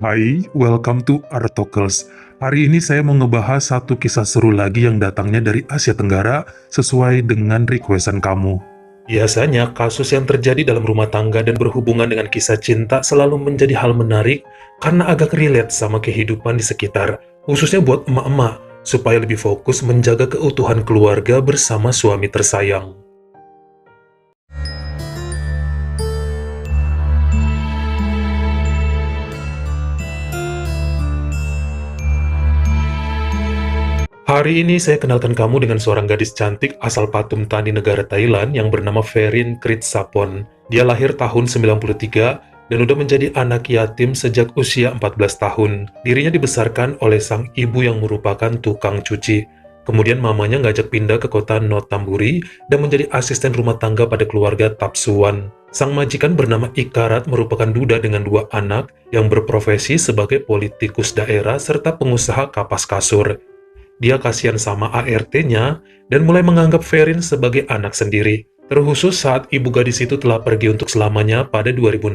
Hai, welcome to Artokels. Hari ini saya mau ngebahas satu kisah seru lagi yang datangnya dari Asia Tenggara sesuai dengan requestan kamu. Biasanya, kasus yang terjadi dalam rumah tangga dan berhubungan dengan kisah cinta selalu menjadi hal menarik karena agak relate sama kehidupan di sekitar, khususnya buat emak-emak, supaya lebih fokus menjaga keutuhan keluarga bersama suami tersayang. Hari ini saya kenalkan kamu dengan seorang gadis cantik asal Pathum Thani negara Thailand yang bernama Ferrin Kritsapon. Dia lahir tahun 93 dan udah menjadi anak yatim sejak usia 14 tahun. Dirinya dibesarkan oleh sang ibu yang merupakan tukang cuci. Kemudian mamanya ngajak pindah ke kota Notamburi dan menjadi asisten rumah tangga pada keluarga Tapsuan. Sang majikan bernama Ikarat merupakan duda dengan dua anak yang berprofesi sebagai politikus daerah serta pengusaha kapas kasur. Dia kasihan sama ART-nya dan mulai menganggap Ferrin sebagai anak sendiri, terkhusus saat ibu gadis itu telah pergi untuk selamanya pada 2016.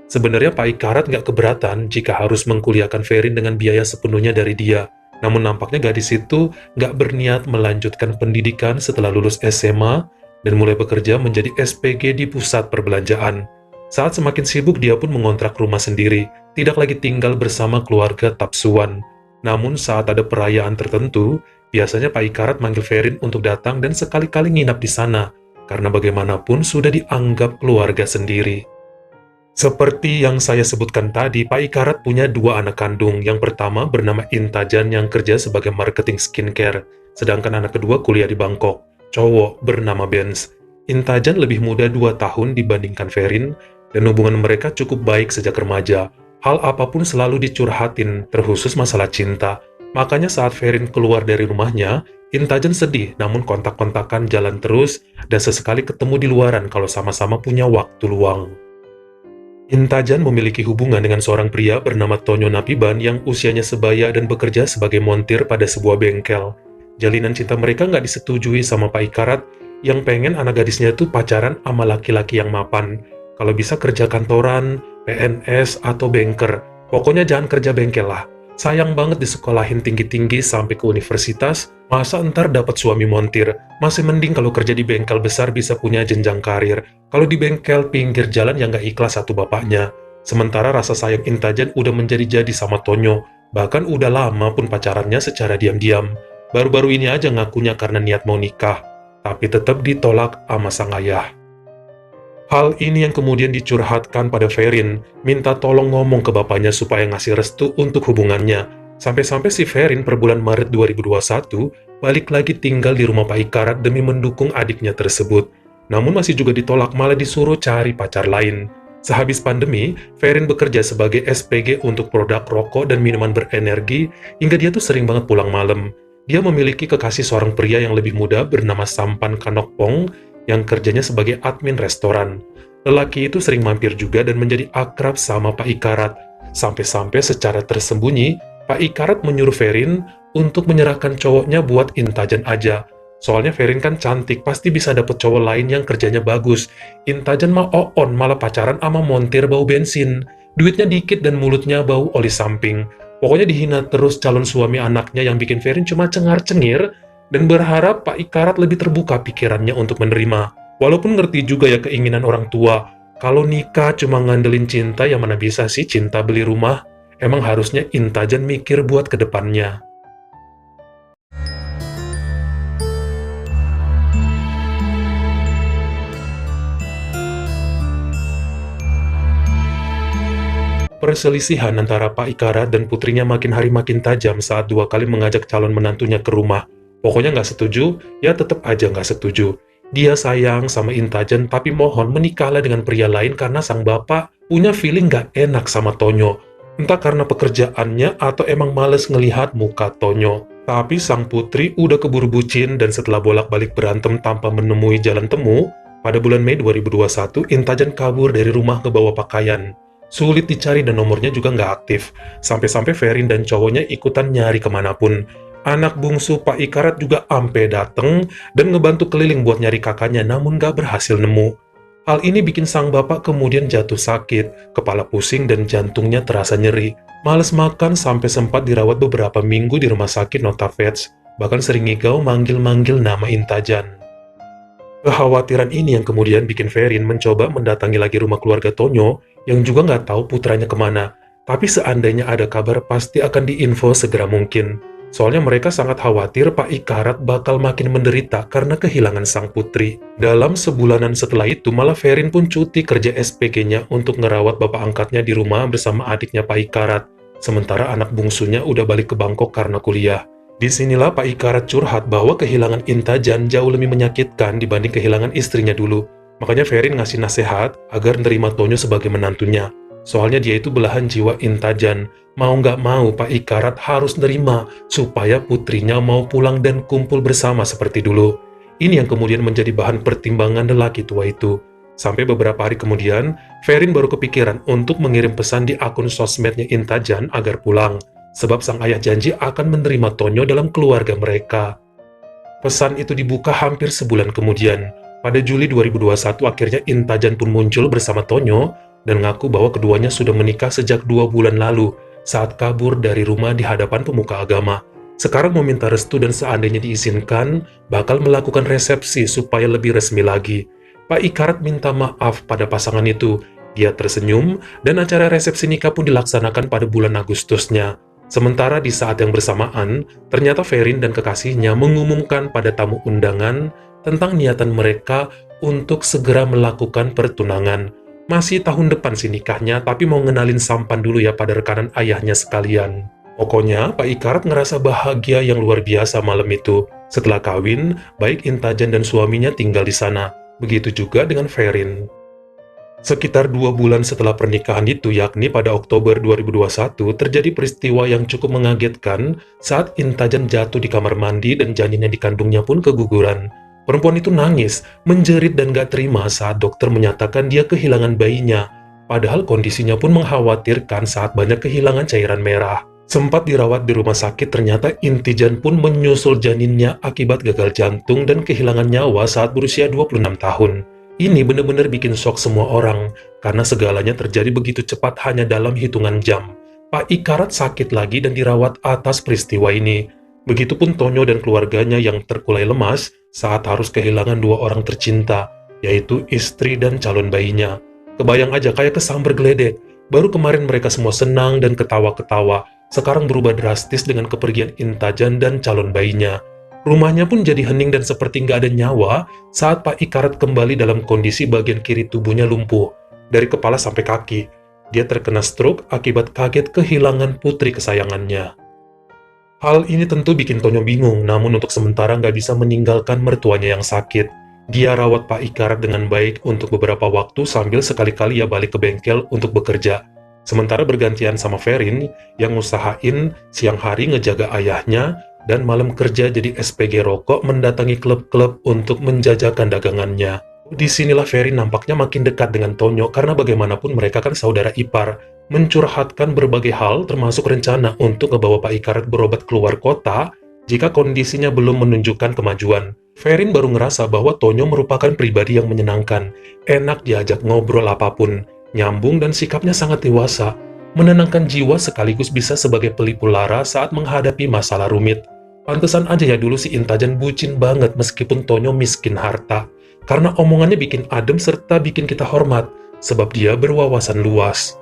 Sebenarnya Pak Ikarat nggak keberatan jika harus mengkuliahkan Ferrin dengan biaya sepenuhnya dari dia. Namun nampaknya gadis itu nggak berniat melanjutkan pendidikan setelah lulus SMA dan mulai bekerja menjadi SPG di pusat perbelanjaan. Saat semakin sibuk, dia pun mengontrak rumah sendiri, tidak lagi tinggal bersama keluarga Tapsuan. Namun saat ada perayaan tertentu, biasanya Pak Ikarat manggil Ferrin untuk datang dan sekali-kali nginap di sana, karena bagaimanapun sudah dianggap keluarga sendiri. Seperti yang saya sebutkan tadi, Pak Ikarat punya dua anak kandung. Yang pertama bernama Intajan yang kerja sebagai marketing skincare, sedangkan anak kedua kuliah di Bangkok, cowok bernama Benz. Intajan lebih muda 2 tahun dibandingkan Ferrin, dan hubungan mereka cukup baik sejak remaja. Hal apapun selalu dicurhatin, terkhusus masalah cinta. Makanya saat Ferrin keluar dari rumahnya, Intajan sedih, namun kontak-kontakan jalan terus, dan sesekali ketemu di luaran kalau sama-sama punya waktu luang. Intajan memiliki hubungan dengan seorang pria bernama Tonyo Napiban yang usianya sebaya dan bekerja sebagai montir pada sebuah bengkel. Jalinan cinta mereka nggak disetujui sama Pak Ikarat, yang pengen anak gadisnya tuh pacaran sama laki-laki yang mapan. Kalau bisa kerja kantoran, PNS, atau banker. Pokoknya jangan kerja bengkel lah. Sayang banget disekolahin tinggi-tinggi sampai ke universitas, masa ntar dapat suami montir. Masih mending kalau kerja di bengkel besar bisa punya jenjang karir. Kalau di bengkel pinggir jalan ya nggak ikhlas satu bapaknya. Sementara rasa sayang Intajan udah menjadi-jadi sama Tonyo. Bahkan udah lama pun pacarannya secara diam-diam. Baru-baru ini aja ngakunya karena niat mau nikah. Tapi tetap ditolak sama sang ayah. Hal ini yang kemudian dicurhatkan pada Ferrin, minta tolong ngomong ke bapaknya supaya ngasih restu untuk hubungannya. Sampai-sampai si Ferrin per bulan Maret 2021 balik lagi tinggal di rumah Pak Ikarat demi mendukung adiknya tersebut. Namun masih juga ditolak, malah disuruh cari pacar lain. Sehabis pandemi, Ferrin bekerja sebagai SPG untuk produk rokok dan minuman berenergi hingga dia tuh sering banget pulang malam. Dia memiliki kekasih seorang pria yang lebih muda bernama Sampan Kanokpong yang kerjanya sebagai admin restoran. Lelaki itu sering mampir juga dan menjadi akrab sama Pak Ikarat. Sampai-sampai secara tersembunyi, Pak Ikarat menyuruh Ferrin untuk menyerahkan cowoknya buat Intajan aja. Soalnya Ferrin kan cantik, pasti bisa dapet cowok lain yang kerjanya bagus. Intajan mah oon, malah pacaran sama montir bau bensin. Duitnya dikit dan mulutnya bau oli samping. Pokoknya dihina terus calon suami anaknya yang bikin Ferrin cuma cengar-cengir, dan berharap Pak Ikarat lebih terbuka pikirannya untuk menerima. Walaupun ngerti juga ya keinginan orang tua, kalau nikah cuma ngandelin cinta yang mana bisa sih cinta beli rumah, emang harusnya Intajan mikir buat ke depannya. Perselisihan antara Pak Ikarat dan putrinya makin hari makin tajam saat dua kali mengajak calon menantunya ke rumah. Pokoknya nggak setuju, ya tetap aja nggak setuju. Dia sayang sama Intajan, tapi mohon menikahlah dengan pria lain karena sang bapak punya feeling nggak enak sama Tonyo. Entah karena pekerjaannya atau emang males ngelihat muka Tonyo. Tapi sang putri udah keburu bucin dan setelah bolak-balik berantem tanpa menemui jalan temu, pada bulan Mei 2021, Intajan kabur dari rumah ke bawa pakaian. Sulit dicari dan nomornya juga nggak aktif. Sampai-sampai Ferrin dan cowoknya ikutan nyari kemanapun. Anak bungsu Pak Ikarat juga ampe dateng dan ngebantu keliling buat nyari kakaknya, namun nggak berhasil nemu. Hal ini bikin sang bapak kemudian jatuh sakit, kepala pusing dan jantungnya terasa nyeri. Males makan sampai sempat dirawat beberapa minggu di rumah sakit Notavets, bahkan sering ngigau manggil-manggil nama Intajan. Kekhawatiran ini yang kemudian bikin Ferin mencoba mendatangi lagi rumah keluarga Tonyo yang juga nggak tahu putranya kemana. Tapi seandainya ada kabar pasti akan diinfo segera mungkin. Soalnya mereka sangat khawatir Pak Ikarat bakal makin menderita karena kehilangan sang putri. Dalam sebulanan setelah itu malah Ferin pun cuti kerja SPG-nya untuk ngerawat bapak angkatnya di rumah bersama adiknya Pak Ikarat. Sementara anak bungsunya udah balik ke Bangkok karena kuliah. Disinilah Pak Ikarat curhat bahwa kehilangan Intajan jauh lebih menyakitkan dibanding kehilangan istrinya dulu. Makanya Ferin ngasih nasihat agar nerima Tonyo sebagai menantunya. Soalnya dia itu belahan jiwa Intajan. Mau nggak mau Pak Ikarat harus nerima supaya putrinya mau pulang dan kumpul bersama seperti dulu. Ini yang kemudian menjadi bahan pertimbangan lelaki tua itu. Sampai beberapa hari kemudian, Ferin baru kepikiran untuk mengirim pesan di akun sosmednya Intajan agar pulang. Sebab sang ayah janji akan menerima Tonyo dalam keluarga mereka. Pesan itu dibuka hampir sebulan kemudian. Pada Juli 2021 akhirnya Intajan pun muncul bersama Tonyo dan ngaku bahwa keduanya sudah menikah sejak 2 bulan lalu saat kabur dari rumah di hadapan pemuka agama. Sekarang mau minta restu dan seandainya diizinkan, bakal melakukan resepsi supaya lebih resmi lagi. Pak Ikarat minta maaf pada pasangan itu. Dia tersenyum dan acara resepsi nikah pun dilaksanakan pada bulan Agustusnya. Sementara di saat yang bersamaan, ternyata Ferin dan kekasihnya mengumumkan pada tamu undangan tentang niatan mereka untuk segera melakukan pertunangan. Masih tahun depan sih nikahnya, tapi mau ngenalin sampan dulu ya pada rekanan ayahnya sekalian. Pokoknya, Pak Ikarat ngerasa bahagia yang luar biasa malam itu. Setelah kawin, baik Intajan dan suaminya tinggal di sana. Begitu juga dengan Ferin. Sekitar 2 bulan setelah pernikahan itu, yakni pada Oktober 2021, terjadi peristiwa yang cukup mengagetkan saat Intajan jatuh di kamar mandi dan janinnya dikandungnya pun keguguran. Perempuan itu nangis, menjerit dan gak terima saat dokter menyatakan dia kehilangan bayinya, padahal kondisinya pun mengkhawatirkan saat banyak kehilangan cairan merah. Sempat dirawat di rumah sakit, ternyata Intijan pun menyusul janinnya akibat gagal jantung dan kehilangan nyawa saat berusia 26 tahun. Ini benar-benar bikin shock semua orang, karena segalanya terjadi begitu cepat hanya dalam hitungan jam. Pak Ikarat sakit lagi dan dirawat atas peristiwa ini. Begitupun Tonyo dan keluarganya yang terkulai lemas saat harus kehilangan 2 orang tercinta, yaitu istri dan calon bayinya. Kebayang aja kayak kesambar geledek. Baru kemarin mereka semua senang dan ketawa-ketawa, sekarang berubah drastis dengan kepergian Intajan dan calon bayinya. Rumahnya pun jadi hening dan seperti nggak ada nyawa saat Pak Ikarat kembali dalam kondisi bagian kiri tubuhnya lumpuh, dari kepala sampai kaki. Dia terkena stroke akibat kaget kehilangan putri kesayangannya. Hal ini tentu bikin Tonyo bingung, namun untuk sementara nggak bisa meninggalkan mertuanya yang sakit. Dia rawat Pak Ikarat dengan baik untuk beberapa waktu sambil sekali-kali ia balik ke bengkel untuk bekerja. Sementara bergantian sama Ferin yang usahain siang hari ngejaga ayahnya, dan malam kerja jadi SPG rokok mendatangi klub-klub untuk menjajakan dagangannya. Disinilah Ferin nampaknya makin dekat dengan Tonyo karena bagaimanapun mereka kan saudara ipar, mencurhatkan berbagai hal termasuk rencana untuk ngebawa Pak Ikarat berobat keluar kota jika kondisinya belum menunjukkan kemajuan. Ferin baru ngerasa bahwa Tonyo merupakan pribadi yang menyenangkan, enak diajak ngobrol apapun, nyambung dan sikapnya sangat dewasa. Menenangkan jiwa sekaligus bisa sebagai pelipur lara saat menghadapi masalah rumit. Pantesan aja ya dulu si Intajan bucin banget meskipun Tonyo miskin harta. Karena omongannya bikin adem serta bikin kita hormat, sebab dia berwawasan luas.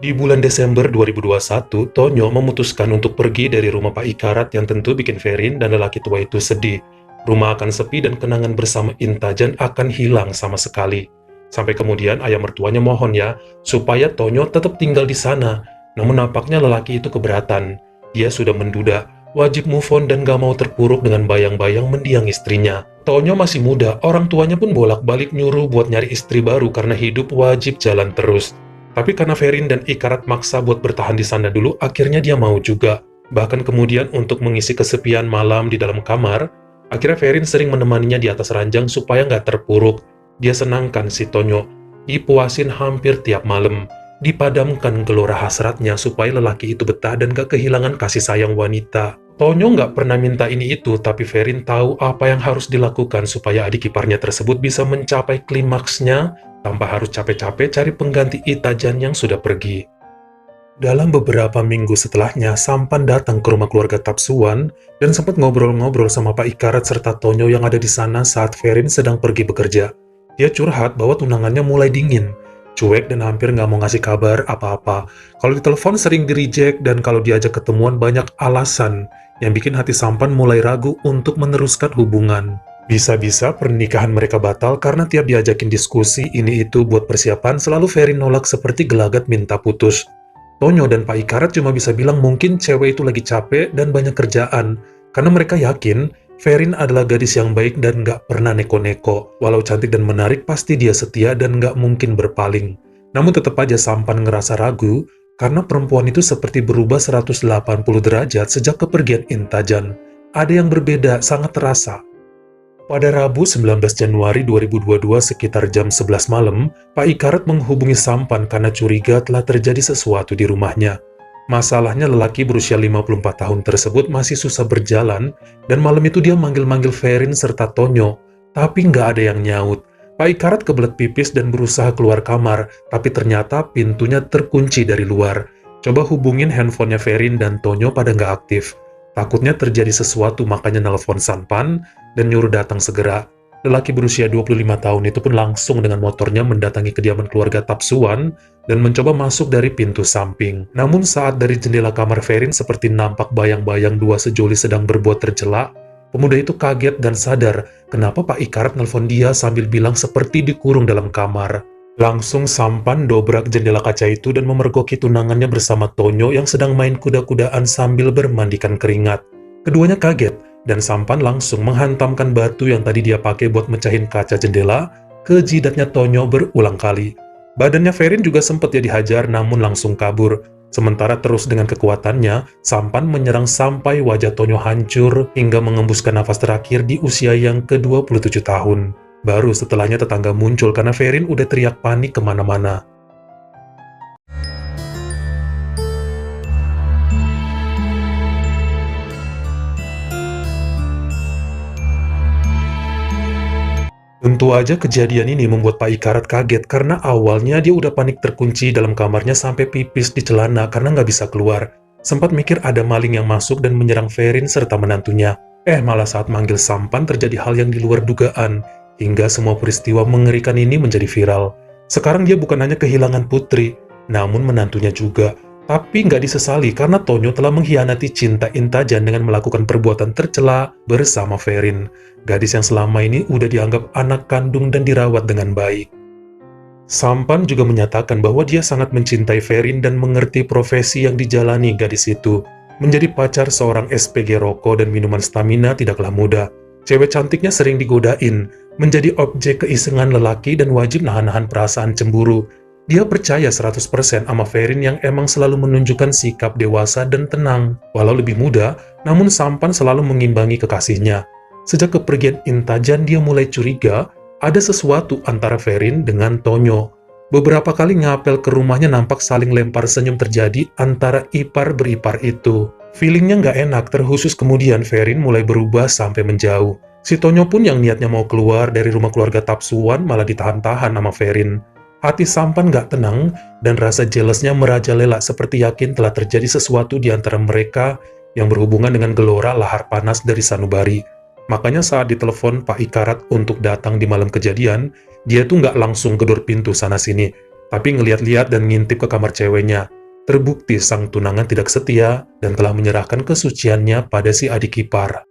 Di bulan Desember 2021, Tonyo memutuskan untuk pergi dari rumah Pak Ikarat yang tentu bikin Ferin dan lelaki tua itu sedih. Rumah akan sepi dan kenangan bersama Intajan akan hilang sama sekali. Sampai kemudian ayah mertuanya mohon ya, supaya Tonyo tetap tinggal di sana. Namun nampaknya lelaki itu keberatan. Dia sudah menduda, wajib move on dan gak mau terpuruk dengan bayang-bayang mendiang istrinya. Tonyo masih muda, orang tuanya pun bolak-balik nyuruh buat nyari istri baru karena hidup wajib jalan terus. Tapi karena Ferin dan Ikarat maksa buat bertahan di sana dulu, akhirnya dia mau juga. Bahkan kemudian untuk mengisi kesepian malam di dalam kamar, akhirnya Ferin sering menemaninya di atas ranjang supaya gak terpuruk. Dia senangkan si Tonyo, dipuasin hampir tiap malam, dipadamkan gelora hasratnya supaya lelaki itu betah dan gak kehilangan kasih sayang wanita. Tonyo nggak pernah minta ini itu, tapi Ferin tahu apa yang harus dilakukan supaya adik iparnya tersebut bisa mencapai klimaksnya tanpa harus capek-capek cari pengganti Itajan yang sudah pergi. Dalam beberapa minggu setelahnya, Sampan datang ke rumah keluarga Tapsuan dan sempat ngobrol-ngobrol sama Pak Ikarat serta Tonyo yang ada di sana saat Ferin sedang pergi bekerja. Dia curhat bahwa tunangannya mulai dingin, cuek dan hampir nggak mau ngasih kabar apa-apa. Kalau ditelepon sering di-reject dan kalau diajak ketemuan banyak alasan yang bikin hati Sampan mulai ragu untuk meneruskan hubungan. Bisa-bisa pernikahan mereka batal karena tiap diajakin diskusi ini itu buat persiapan selalu Ferin nolak seperti gelagat minta putus. Tonyo dan Pak Ikarat cuma bisa bilang mungkin cewek itu lagi capek dan banyak kerjaan, karena mereka yakin Ferin adalah gadis yang baik dan nggak pernah neko-neko. Walau cantik dan menarik, pasti dia setia dan nggak mungkin berpaling. Namun tetap aja Sampan ngerasa ragu, karena perempuan itu seperti berubah 180 derajat sejak kepergian Intajan. Ada yang berbeda, sangat terasa. Pada Rabu 19 Januari 2022 sekitar jam 11 malam, Pak Ikarat menghubungi Sampan karena curiga telah terjadi sesuatu di rumahnya. Masalahnya lelaki berusia 54 tahun tersebut masih susah berjalan, dan malam itu dia manggil-manggil Ferin serta Tonyo, tapi nggak ada yang nyaut. Pak Ikarat kebelet pipis dan berusaha keluar kamar, tapi ternyata pintunya terkunci dari luar. Coba hubungin handphonenya Ferin dan Tonyo pada nggak aktif. Takutnya terjadi sesuatu makanya nelpon Sampan dan nyuruh datang segera. Lelaki berusia 25 tahun itu pun langsung dengan motornya mendatangi kediaman keluarga Tapsuan dan mencoba masuk dari pintu samping. Namun saat dari jendela kamar Ferin seperti nampak bayang-bayang dua sejoli sedang berbuat tercela, pemuda itu kaget dan sadar kenapa Pak Ikarat nelpon dia sambil bilang seperti dikurung dalam kamar. Langsung Sampan dobrak jendela kaca itu dan memergoki tunangannya bersama Tonyo yang sedang main kuda-kudaan sambil bermandikan keringat. Keduanya kaget, dan Sampan langsung menghantamkan batu yang tadi dia pakai buat mecahin kaca jendela ke jidatnya Tonyo berulang kali. Badannya Ferin juga sempat dia dihajar namun langsung kabur. Sementara terus dengan kekuatannya, Sampan menyerang sampai wajah Tonyo hancur hingga mengembuskan nafas terakhir di usia yang ke-27 tahun. Baru setelahnya tetangga muncul karena Ferin udah teriak panik kemana-mana. Tentu aja kejadian ini membuat Pak Ikarat kaget karena awalnya dia udah panik terkunci dalam kamarnya sampai pipis di celana karena nggak bisa keluar. Sempat mikir ada maling yang masuk dan menyerang Ferin serta menantunya. Malah saat manggil Sampan terjadi hal yang di luar dugaan. Hingga semua peristiwa mengerikan ini menjadi viral. Sekarang dia bukan hanya kehilangan putri, namun menantunya juga. Tapi nggak disesali karena Tonyo telah mengkhianati cinta Intajan dengan melakukan perbuatan tercela bersama Ferin. Gadis yang selama ini udah dianggap anak kandung dan dirawat dengan baik. Sampan juga menyatakan bahwa dia sangat mencintai Ferin dan mengerti profesi yang dijalani gadis itu. Menjadi pacar seorang SPG rokok dan minuman stamina tidaklah mudah. Cewek cantiknya sering digodain, menjadi objek keisengan lelaki dan wajib nahan-nahan perasaan cemburu. Dia percaya 100% sama Ferin yang emang selalu menunjukkan sikap dewasa dan tenang. Walau lebih muda, namun Sampan selalu mengimbangi kekasihnya. Sejak kepergian Intajan, dia mulai curiga ada sesuatu antara Ferin dengan Tonyo. Beberapa kali ngapel ke rumahnya nampak saling lempar senyum terjadi antara ipar beripar itu. Feelingnya nggak enak, terkhusus kemudian Ferin mulai berubah sampai menjauh. Si Tonyo pun yang niatnya mau keluar dari rumah keluarga Tapsuan malah ditahan-tahan sama Ferin. Hati Sampan nggak tenang dan rasa jealousnya merajalela seperti yakin telah terjadi sesuatu di antara mereka yang berhubungan dengan gelora lahar panas dari sanubari. Makanya saat ditelepon Pak Ikarat untuk datang di malam kejadian, dia tuh nggak langsung gedor pintu sana-sini, tapi ngeliat-liat dan ngintip ke kamar ceweknya. Terbukti sang tunangan tidak setia dan telah menyerahkan kesuciannya pada si adik ipar.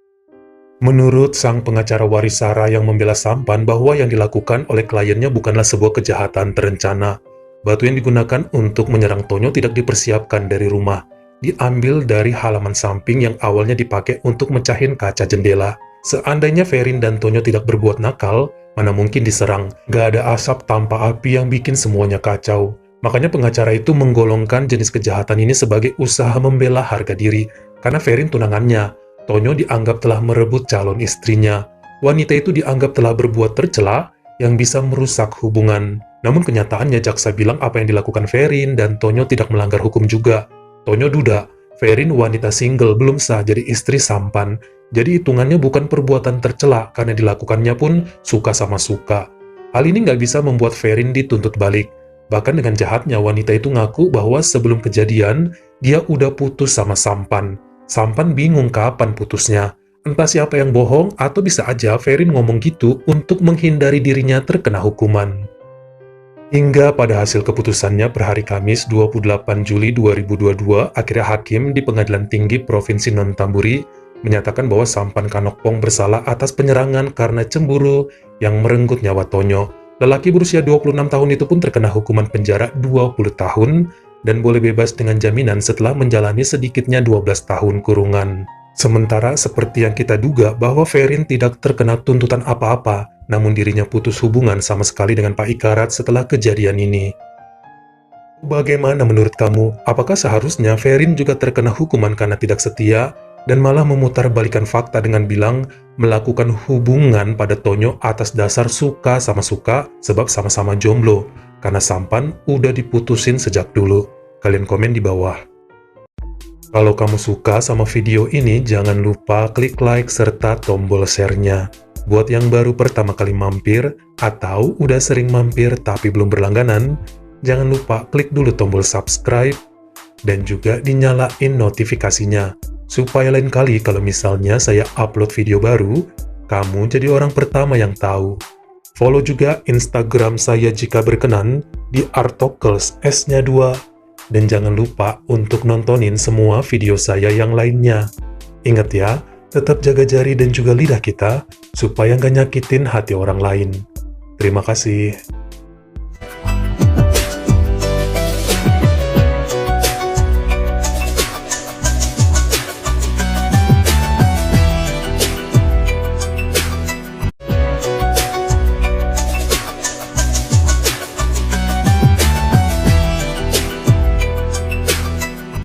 Menurut sang pengacara Warisara yang membela Sampan bahwa yang dilakukan oleh kliennya bukanlah sebuah kejahatan terencana. Batu yang digunakan untuk menyerang Tonyo tidak dipersiapkan dari rumah. Diambil dari halaman samping yang awalnya dipakai untuk mecahin kaca jendela. Seandainya Ferin dan Tonyo tidak berbuat nakal, mana mungkin diserang. Gak ada asap tanpa api yang bikin semuanya kacau. Makanya pengacara itu menggolongkan jenis kejahatan ini sebagai usaha membela harga diri. Karena Ferin tunangannya, Tonyo dianggap telah merebut calon istrinya. Wanita itu dianggap telah berbuat tercela yang bisa merusak hubungan. Namun kenyataannya jaksa bilang apa yang dilakukan Ferin dan Tonyo tidak melanggar hukum juga. Tonyo duda, Verin wanita single belum sah jadi istri Sampan, jadi hitungannya bukan perbuatan tercela karena dilakukannya pun suka sama suka. Hal ini nggak bisa membuat Verin dituntut balik. Bahkan dengan jahatnya wanita itu ngaku bahwa sebelum kejadian, dia udah putus sama Sampan. Sampan bingung kapan putusnya. Entah siapa yang bohong atau bisa aja Verin ngomong gitu untuk menghindari dirinya terkena hukuman. Hingga pada hasil keputusannya per hari Kamis 28 Juli 2022, akhirnya hakim di Pengadilan Tinggi Provinsi Nontamburi menyatakan bahwa Sampan Kanokpong bersalah atas penyerangan karena cemburu yang merenggut nyawa Tonyo. Lelaki berusia 26 tahun itu pun terkena hukuman penjara 20 tahun dan boleh bebas dengan jaminan setelah menjalani sedikitnya 12 tahun kurungan. Sementara seperti yang kita duga bahwa Verin tidak terkena tuntutan apa-apa, namun dirinya putus hubungan sama sekali dengan Pak Ikarat setelah kejadian ini. Bagaimana menurut kamu? Apakah seharusnya Verin juga terkena hukuman karena tidak setia dan malah memutarbalikan fakta dengan bilang melakukan hubungan pada Tonyo atas dasar suka sama suka sebab sama-sama jomblo karena Sampan udah diputusin sejak dulu? Kalian komen di bawah. Kalau kamu suka sama video ini, jangan lupa klik like serta tombol share-nya. Buat yang baru pertama kali mampir, atau udah sering mampir tapi belum berlangganan, jangan lupa klik dulu tombol subscribe, dan juga dinyalain notifikasinya, supaya lain kali kalau misalnya saya upload video baru, kamu jadi orang pertama yang tahu. Follow juga Instagram saya jika berkenan, di Artokels S-nya 2, dan jangan lupa untuk nontonin semua video saya yang lainnya. Ingat ya, tetap jaga jari dan juga lidah kita, supaya nggak nyakitin hati orang lain. Terima kasih.